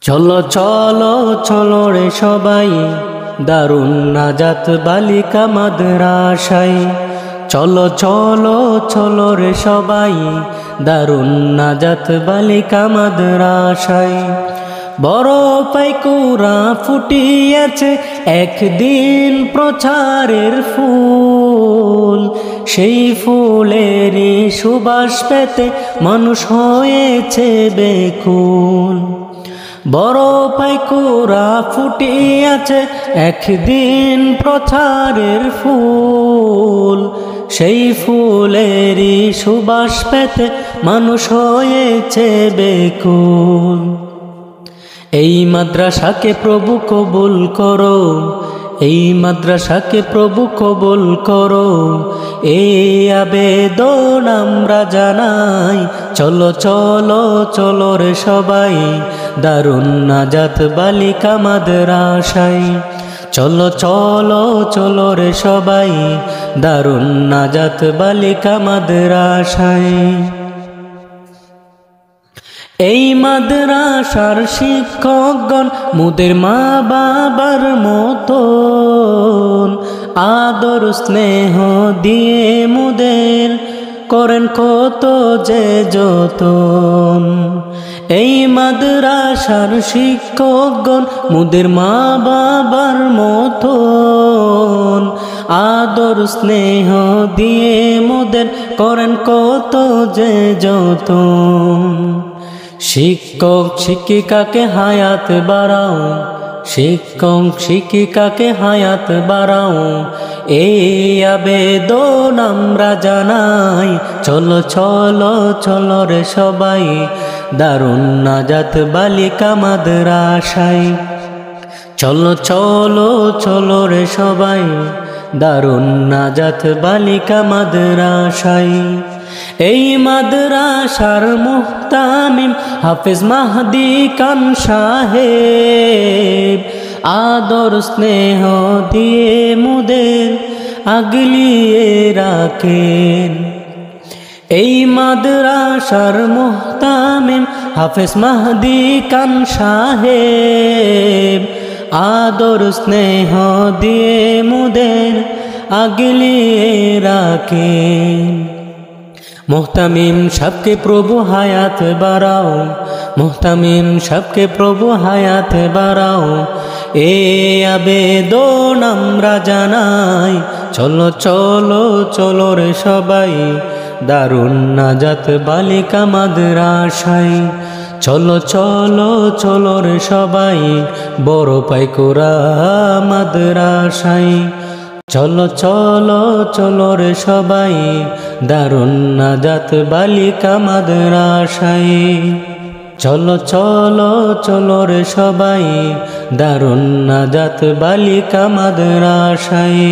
চলো চলো চলো রে সবাই দারুন নাজাত বালিকা মাদ্রাসায়। চলো চলো চলো রে সবাই দারুন নাজাত বালিকা মাদ্রাসায়। বড় পাইকুরা ফুটিয়েছে একদিন প্রচারের ফুল, সেই ফুলেরই সুবাস পেতে মানুষ হয়েছে বেকুল। বড় পাইকুরা ফুটিয়েছে একদিন প্রচারের ফুল, সেই ফুলেরই সুবাস পেতে মানুষ হয়েছে বেকুল। এই মাদ্রাসাকে প্রভু কবুল করো, এই মাদ্রাসাকে প্রভু কবুল করো, এই আবেদন আমরা জানাই। চলো চলো চলো রে সবাই দারুন নাজাত বালিকা মাদ্রাসায়। চলো চলো চলো রে সবাই দারুন নাজাত বালিকা মাদ্রাসায়। এই মাদ্রাসার শিক্ষকগণ মুদের মা বাবার মতন, আদর স্নেহ দিয়ে মুদের করেন কত যে যতন। এই মাদ্রাসার শিক্ষকগণ মুদের মা বাবার মতন, আদর স্নেহ দিয়ে মুদের করেন কত যে যতন। শিক্ষক শিক্ষিকাকে হায়াত বাড়াও, শিক্ষক শিক্ষিকাকে হায়াত বাড়াও, এই আবেদন আমরা জানাই। চলো চলো চলো রে সবাই দারুন নাজাত বালিকা মাদ্রাসায়। চলো চলো চলো রে সবাই দারুন নাজাত বালিকা মাদ্রাসায়। এই মাদ্রাসার মুহতামিম হাফেজ মাহদি খান সাহেব, আদর স্নেহ দিয়ে মুদের আগলিয়ে রাখেন। এই মাদ্রাসার মুহতামিম হাফেজ মাহদি খান সাহেব, আদর স্নেহ দিয়ে মুদের আগলিয়ে রাখেন। মুহতামিম সাহেবকে প্রভু হায়াত বাড়াও, মুহতামিম সাহেবকে প্রভু হায়াত বাড়াও, এ আবেদন আমরা জানাই। চলো চলো চলো রে সবাই দারুন নাজাত বালিকা মাদ্রাসায়। চলো চলো চলো রে সবাই বড় পাইকুরা মাদ্রাসায়। চলো চলো চলো রে সবাই দারুন নাজাত বালিকা মাদ্রাসায়। চলো চলো চলো রে সবাই দারুন নাজাত বালিকা মাদ্রাসায়।